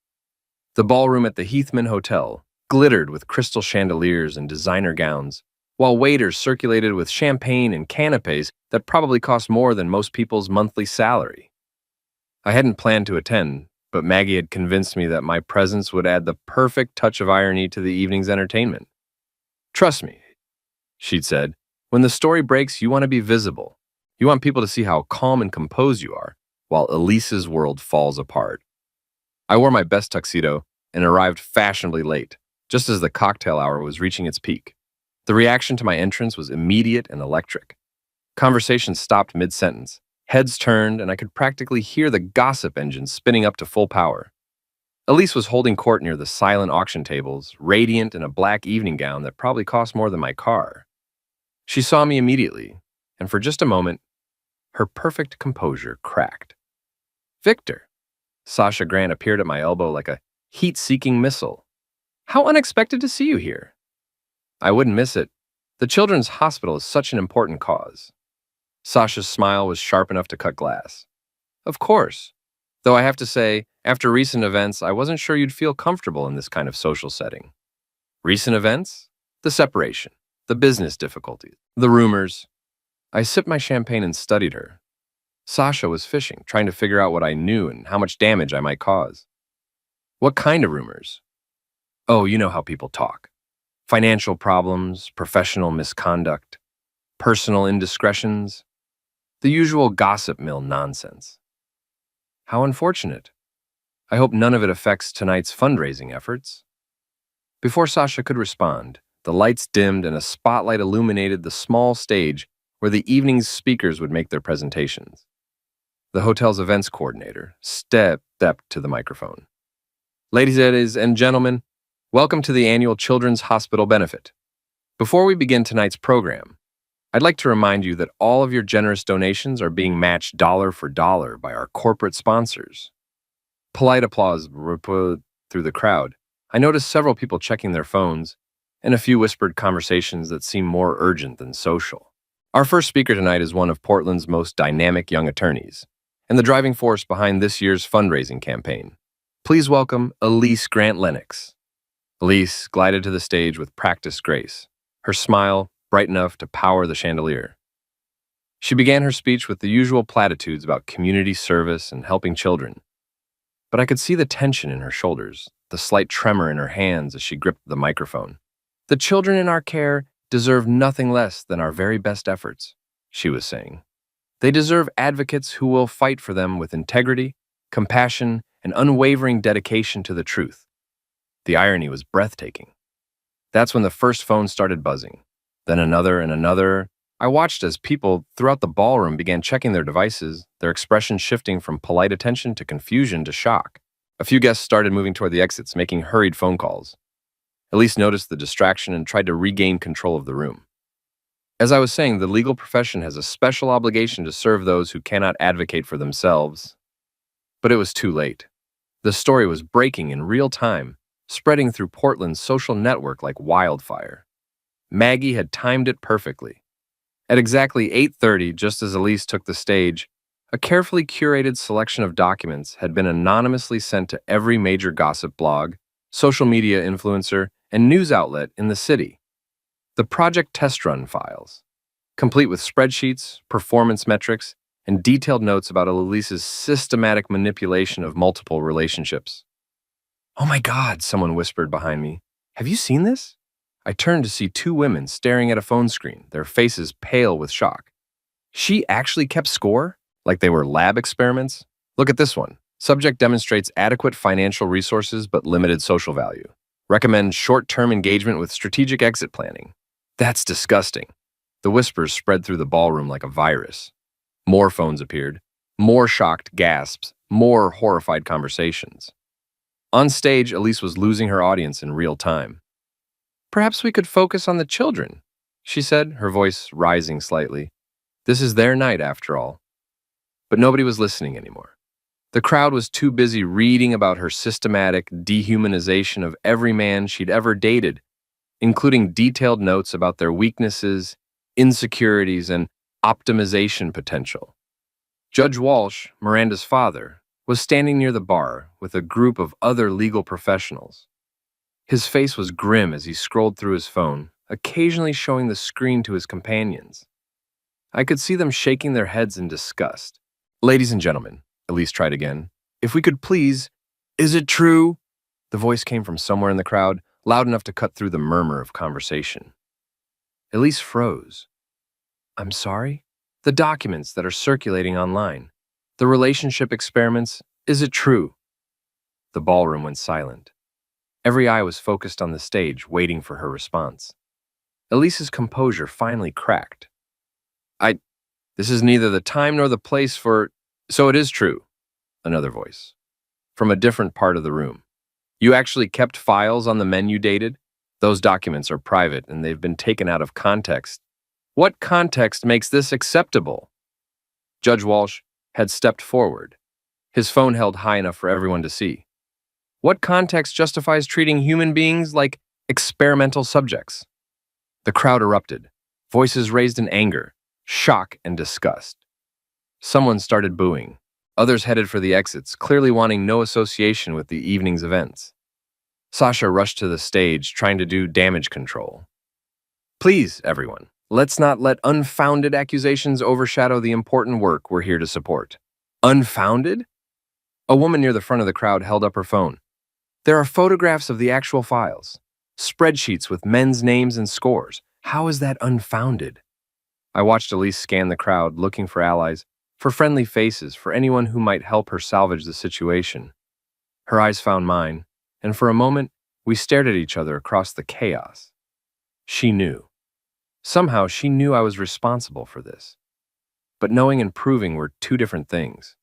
The ballroom at the Heathman Hotel glittered with crystal chandeliers and designer gowns, while waiters circulated with champagne and canapes that probably cost more than most people's monthly salary. I hadn't planned to attend, but Maggie had convinced me that my presence would add the perfect touch of irony to the evening's entertainment. Trust me, she'd said, when the story breaks, you want to be visible. You want people to see how calm and composed you are, while Elise's world falls apart. I wore my best tuxedo and arrived fashionably late, just as the cocktail hour was reaching its peak. The reaction to my entrance was immediate and electric. Conversation stopped mid-sentence. Heads turned, and I could practically hear the gossip engine spinning up to full power. Elise was holding court near the silent auction tables, radiant in a black evening gown that probably cost more than my car. She saw me immediately, and for just a moment, her perfect composure cracked. Victor! Sasha Grant appeared at my elbow like a heat-seeking missile. How unexpected to see you here. I wouldn't miss it. The Children's Hospital is such an important cause. Sasha's smile was sharp enough to cut glass. Of course. Though I have to say, after recent events, I wasn't sure you'd feel comfortable in this kind of social setting. Recent events? The separation, the business difficulties, the rumors. I sipped my champagne and studied her. Sasha was fishing, trying to figure out what I knew and how much damage I might cause. What kind of rumors? Oh, you know how people talk. Financial problems, professional misconduct, personal indiscretions, the usual gossip mill nonsense. How unfortunate. I hope none of it affects tonight's fundraising efforts. Before Sasha could respond, the lights dimmed and a spotlight illuminated the small stage where the evening's speakers would make their presentations. The hotel's events coordinator stepped to the microphone. Ladies and gentlemen, welcome to the annual Children's Hospital Benefit. Before we begin tonight's program, I'd like to remind you that all of your generous donations are being matched dollar for dollar by our corporate sponsors. Polite applause rippled through the crowd. I noticed several people checking their phones and a few whispered conversations that seemed more urgent than social. Our first speaker tonight is one of Portland's most dynamic young attorneys and the driving force behind this year's fundraising campaign. Please welcome Elise Grant Lennox. Elise glided to the stage with practiced grace, her smile bright enough to power the chandelier. She began her speech with the usual platitudes about community service and helping children. But I could see the tension in her shoulders, the slight tremor in her hands as she gripped the microphone. The children in our care deserve nothing less than our very best efforts, she was saying. They deserve advocates who will fight for them with integrity, compassion, and unwavering dedication to the truth. The irony was breathtaking. That's when the first phone started buzzing. Then another and another. I watched as people throughout the ballroom began checking their devices, their expressions shifting from polite attention to confusion to shock. A few guests started moving toward the exits, making hurried phone calls. Elise noticed the distraction and tried to regain control of the room. As I was saying, the legal profession has a special obligation to serve those who cannot advocate for themselves. But it was too late. The story was breaking in real time, spreading through Portland's social network like wildfire. Maggie had timed it perfectly. At exactly 8:30, just as Elise took the stage, a carefully curated selection of documents had been anonymously sent to every major gossip blog, social media influencer, and news outlet in the city. The project test run files, complete with spreadsheets, performance metrics, and detailed notes about Elise's systematic manipulation of multiple relationships. "Oh my God," someone whispered behind me. "Have you seen this?" I turned to see two women staring at a phone screen, their faces pale with shock. She actually kept score? Like they were lab experiments? Look at this one. Subject demonstrates adequate financial resources but limited social value. Recommends short-term engagement with strategic exit planning. That's disgusting. The whispers spread through the ballroom like a virus. More phones appeared, more shocked gasps, more horrified conversations. On stage, Elise was losing her audience in real time. "Perhaps we could focus on the children," she said, her voice rising slightly. "This is their night, after all." But nobody was listening anymore. The crowd was too busy reading about her systematic dehumanization of every man she'd ever dated, including detailed notes about their weaknesses, insecurities, and optimization potential. Judge Walsh, Miranda's father, was standing near the bar with a group of other legal professionals. His face was grim as he scrolled through his phone, occasionally showing the screen to his companions. I could see them shaking their heads in disgust. "Ladies and gentlemen," Elise tried again, "if we could please, is it true?" The voice came from somewhere in the crowd, loud enough to cut through the murmur of conversation. Elise froze. "I'm sorry?" "The documents that are circulating online. The relationship experiments, is it true?" The ballroom went silent. Every eye was focused on the stage, waiting for her response. Elise's composure finally cracked. This is neither the time nor the place for—" "So it is true," another voice, from a different part of the room. You actually kept files on the men you dated? Those documents are private and they've been taken out of context. What context makes this acceptable? Judge Walsh had stepped forward, his phone held high enough for everyone to see. What context justifies treating human beings like experimental subjects? The crowd erupted, voices raised in anger, shock, and disgust. Someone started booing. Others headed for the exits, clearly wanting no association with the evening's events. Sasha rushed to the stage, trying to do damage control. Please, everyone, let's not let unfounded accusations overshadow the important work we're here to support. Unfounded? A woman near the front of the crowd held up her phone. There are photographs of the actual files, spreadsheets with men's names and scores. How is that unfounded? I watched Elise scan the crowd, looking for allies, for friendly faces, for anyone who might help her salvage the situation. Her eyes found mine, and for a moment, we stared at each other across the chaos. She knew. Somehow, she knew I was responsible for this. But knowing and proving were two different things.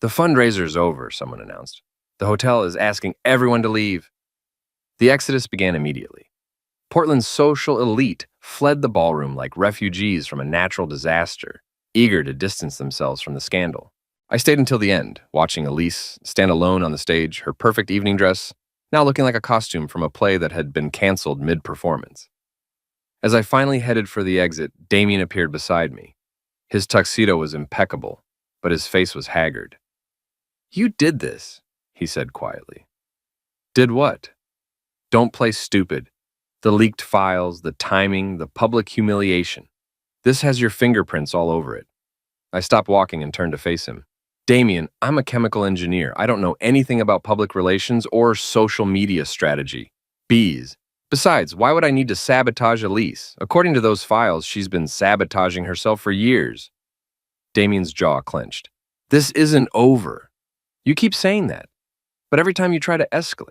The fundraiser's over, someone announced. The hotel is asking everyone to leave. The exodus began immediately. Portland's social elite fled the ballroom like refugees from a natural disaster, eager to distance themselves from the scandal. I stayed until the end, watching Elise stand alone on the stage, her perfect evening dress, now looking like a costume from a play that had been canceled mid-performance. As I finally headed for the exit, Damien appeared beside me. His tuxedo was impeccable, but his face was haggard. "You did this," he said quietly. "Did what?" "Don't play stupid. The leaked files, the timing, the public humiliation. This has your fingerprints all over it." I stopped walking and turned to face him. "Damien, I'm a chemical engineer. I don't know anything about public relations or social media strategy. Bees. Besides, why would I need to sabotage Elise? According to those files, she's been sabotaging herself for years." Damien's jaw clenched. "This isn't over. You keep saying that, but every time you try to escalate,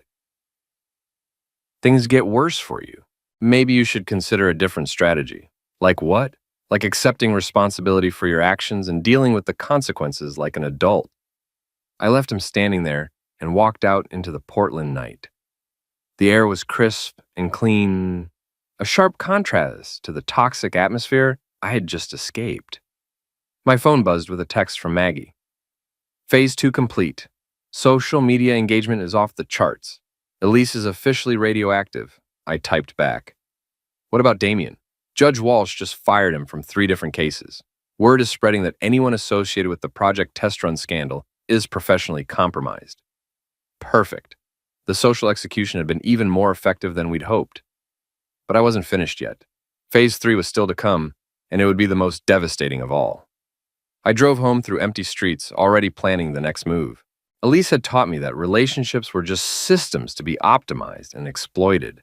things get worse for you. Maybe you should consider a different strategy." "Like what?" "Like accepting responsibility for your actions and dealing with the consequences like an adult." I left him standing there and walked out into the Portland night. The air was crisp and clean, a sharp contrast to the toxic atmosphere I had just escaped. My phone buzzed with a text from Maggie. "Phase 2 complete. Social media engagement is off the charts. Elise is officially radioactive," I typed back. "What about Damien?" "Judge Walsh just fired him from 3 different cases. Word is spreading that anyone associated with the Project Test Run scandal is professionally compromised." Perfect. The social execution had been even more effective than we'd hoped. But I wasn't finished yet. Phase 3 was still to come, and it would be the most devastating of all. I drove home through empty streets, already planning the next move. Elise had taught me that relationships were just systems to be optimized and exploited.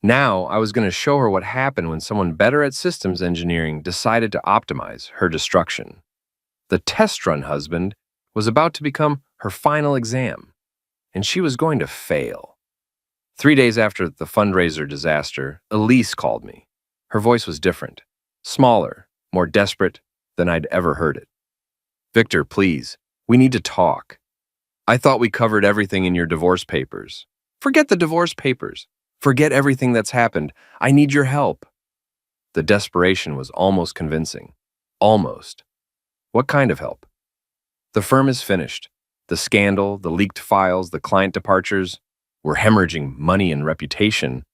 Now, I was going to show her what happened when someone better at systems engineering decided to optimize her destruction. The test run husband was about to become her final exam, and she was going to fail. 3 days after the fundraiser disaster, Elise called me. Her voice was different, smaller, more desperate than I'd ever heard it. "Victor, please, we need to talk. I thought we covered everything in your divorce papers." "Forget the divorce papers. Forget everything that's happened. I need your help." The desperation was almost convincing. Almost. "What kind of help?" "The firm is finished. The scandal, the leaked files, the client departures, we're hemorrhaging money and reputation.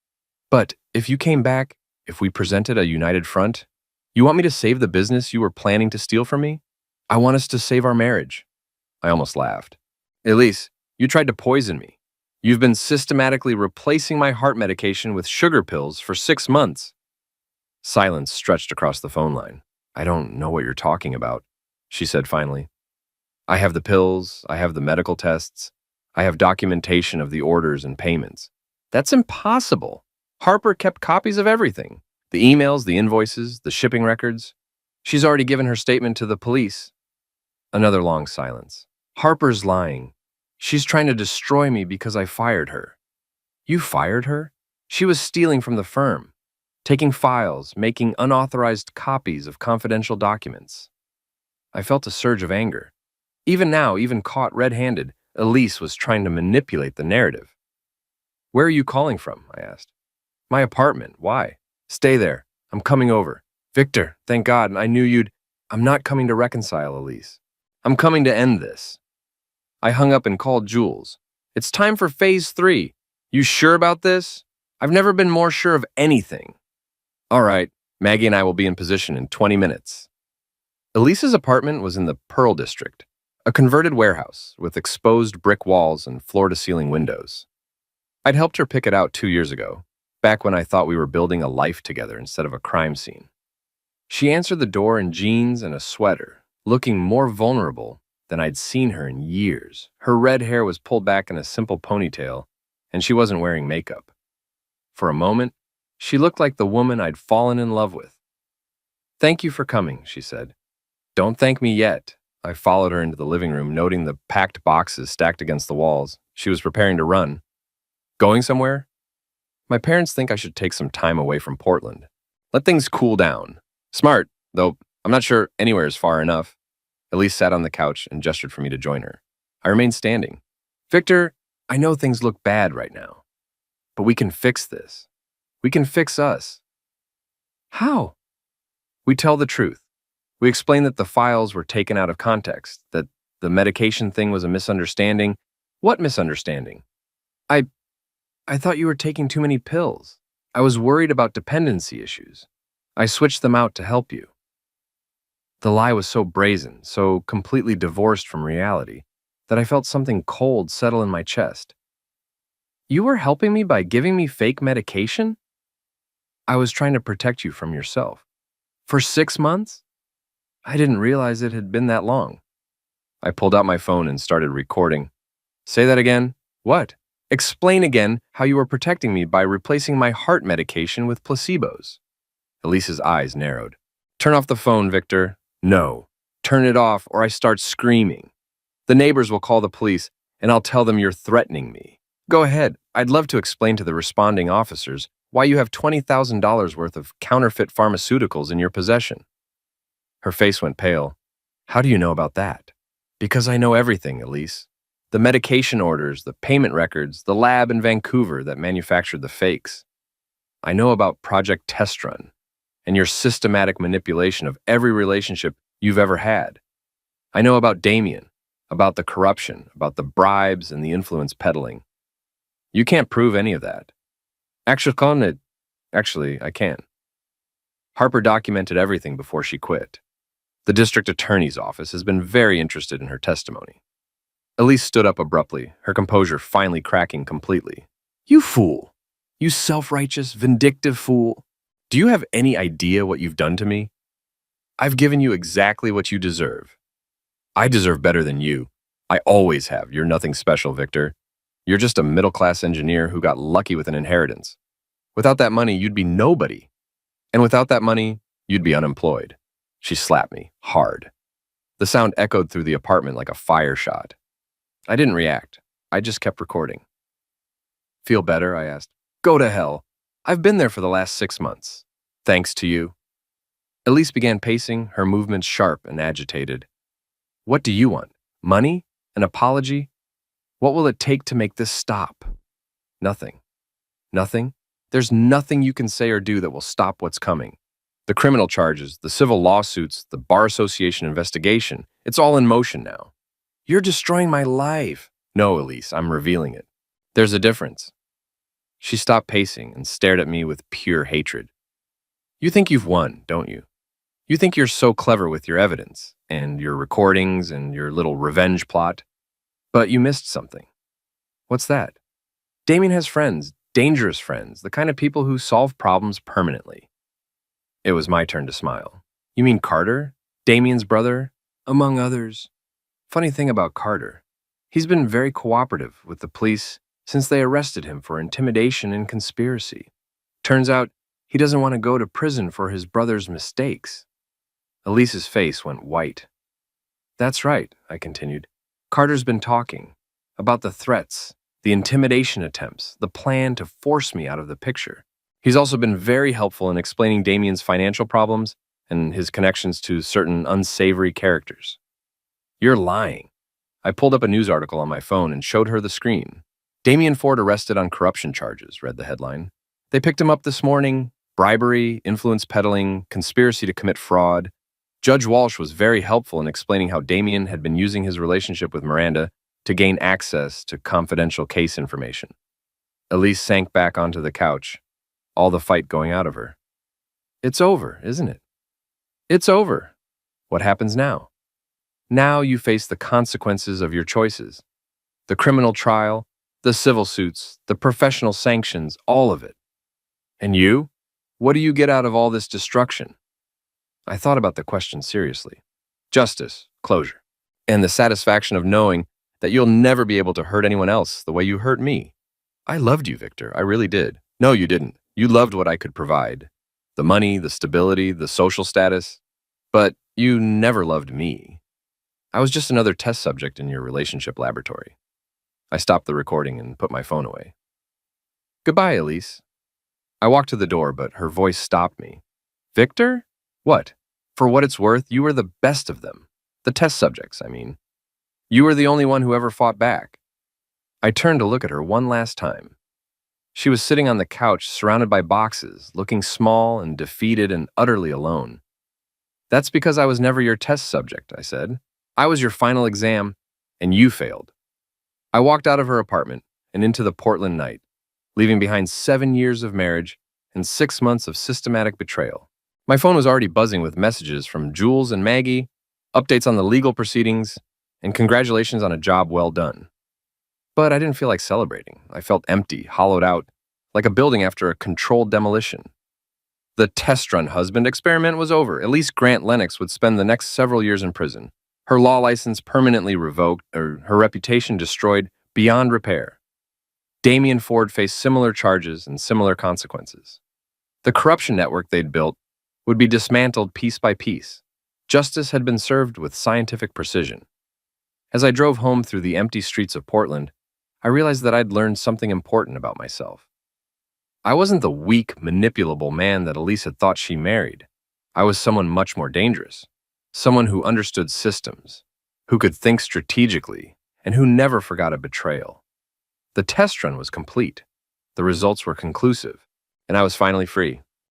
But if you came back, if we presented a united front, you want me to save the business you were planning to steal from me? I want us to save our marriage." I almost laughed. "Elise, you tried to poison me. You've been systematically replacing my heart medication with sugar pills for 6 months." Silence stretched across the phone line. "I don't know what you're talking about," she said finally. "I have the pills, I have the medical tests, I have documentation of the orders and payments." "That's impossible. Harper kept copies of everything. The emails, the invoices, the shipping records. She's already given her statement to the police." Another long silence. "Harper's lying. She's trying to destroy me because I fired her." "You fired her?" "She was stealing from the firm, taking files, making unauthorized copies of confidential documents." I felt a surge of anger. Even now, even caught red-handed, Elise was trying to manipulate the narrative. Where are you calling from? I asked. My apartment. Why? Stay there. I'm coming over. Victor, thank God. I knew you'd. I'm not coming to reconcile, Elise. I'm coming to end this. I hung up and called Jules. It's time for phase 3. You sure about this? I've never been more sure of anything. All right, Maggie and I will be in position in 20 minutes. Elise's apartment was in the Pearl District, a converted warehouse with exposed brick walls and floor-to-ceiling windows. I'd helped her pick it out 2 years ago, back when I thought we were building a life together instead of a crime scene. She answered the door in jeans and a sweater, looking more vulnerable than I'd seen her in years. Her red hair was pulled back in a simple ponytail, and she wasn't wearing makeup. For a moment, she looked like the woman I'd fallen in love with. Thank you for coming, she said. Don't thank me yet. I followed her into the living room, noting the packed boxes stacked against the walls. She was preparing to run. Going somewhere? My parents think I should take some time away from Portland. Let things cool down. Smart, though I'm not sure anywhere is far enough. Elise sat on the couch and gestured for me to join her. I remained standing. Victor, I know things look bad right now, but we can fix this. We can fix us. How? We tell the truth. We explain that the files were taken out of context, that the medication thing was a misunderstanding. What misunderstanding? I thought you were taking too many pills. I was worried about dependency issues. I switched them out to help you. The lie was so brazen, so completely divorced from reality, that I felt something cold settle in my chest. You were helping me by giving me fake medication? I was trying to protect you from yourself. For 6 months? I didn't realize it had been that long. I pulled out my phone and started recording. Say that again? What? Explain again how you were protecting me by replacing my heart medication with placebos. Elise's eyes narrowed. Turn off the phone, Victor. No. Turn it off or I start screaming. The neighbors will call the police and I'll tell them you're threatening me. Go ahead. I'd love to explain to the responding officers why you have $20,000 worth of counterfeit pharmaceuticals in your possession. Her face went pale. How do you know about that? Because I know everything, Elise. The medication orders, the payment records, the lab in Vancouver that manufactured the fakes. I know about Project Test Run and your systematic manipulation of every relationship you've ever had. I know about Damien, about the corruption, about the bribes and the influence peddling. You can't prove any of that. Actually, I can. Harper documented everything before she quit. The district attorney's office has been very interested in her testimony. Elise stood up abruptly, her composure finally cracking completely. You fool! You self-righteous, vindictive fool! Do you have any idea what you've done to me? I've given you exactly what you deserve. I deserve better than you. I always have. You're nothing special, Victor. You're just a middle-class engineer who got lucky with an inheritance. Without that money, you'd be nobody. And without that money, you'd be unemployed. She slapped me, hard. The sound echoed through the apartment like a fire shot. I didn't react. I just kept recording. Feel better? I asked. Go to hell. I've been there for the last 6 months. Thanks to you. Elise began pacing, her movements sharp and agitated. What do you want? Money? An apology? What will it take to make this stop? Nothing. Nothing? There's nothing you can say or do that will stop what's coming. The criminal charges, the civil lawsuits, the Bar Association investigation, it's all in motion now. You're destroying my life. No, Elise, I'm revealing it. There's a difference. She stopped pacing and stared at me with pure hatred. You think you've won, don't you? You think you're so clever with your evidence, and your recordings, and your little revenge plot. But you missed something. What's that? Damien has friends, dangerous friends, the kind of people who solve problems permanently. It was my turn to smile. You mean Carter? Damien's brother? Among others. Funny thing about Carter. He's been very cooperative with the police since they arrested him for intimidation and conspiracy. Turns out he doesn't want to go to prison for his brother's mistakes. Elise's face went white. That's right, I continued. Carter's been talking about the threats, the intimidation attempts, the plan to force me out of the picture. He's also been very helpful in explaining Damien's financial problems and his connections to certain unsavory characters. You're lying. I pulled up a news article on my phone and showed her the screen. Damian Ford arrested on corruption charges, read the headline. They picked him up this morning. Bribery, influence peddling, conspiracy to commit fraud. Judge Walsh was very helpful in explaining how Damian had been using his relationship with Miranda to gain access to confidential case information. Elise sank back onto the couch, all the fight going out of her. It's over, isn't it? It's over. What happens now? Now you face the consequences of your choices. The criminal trial, the civil suits, the professional sanctions, all of it. And you? What do you get out of all this destruction? I thought about the question seriously. Justice, closure, and the satisfaction of knowing that you'll never be able to hurt anyone else the way you hurt me. I loved you, Victor. I really did. No, you didn't. You loved what I could provide. The money, the stability, the social status. But you never loved me. I was just another test subject in your relationship laboratory. I stopped the recording and put my phone away. Goodbye, Elise. I walked to the door, but her voice stopped me. Victor? What? For what it's worth, you were the best of them. The test subjects, I mean. You were the only one who ever fought back. I turned to look at her one last time. She was sitting on the couch, surrounded by boxes, looking small and defeated and utterly alone. That's because I was never your test subject, I said. I was your final exam, and you failed. I walked out of her apartment and into the Portland night, leaving behind 7 years of marriage and 6 months of systematic betrayal. My phone was already buzzing with messages from Jules and Maggie, updates on the legal proceedings, and congratulations on a job well done. But I didn't feel like celebrating. I felt empty, hollowed out, like a building after a controlled demolition. The test run husband experiment was over. At least Grant Lennox would spend the next several years in prison, her law license permanently revoked, or her reputation destroyed beyond repair. Damian Ford faced similar charges and similar consequences. The corruption network they'd built would be dismantled piece by piece. Justice had been served with scientific precision. As I drove home through the empty streets of Portland, I realized that I'd learned something important about myself. I wasn't the weak, manipulable man that Elise had thought she married. I was someone much more dangerous. Someone who understood systems, who could think strategically, and who never forgot a betrayal. The test run was complete. The results were conclusive, and I was finally free.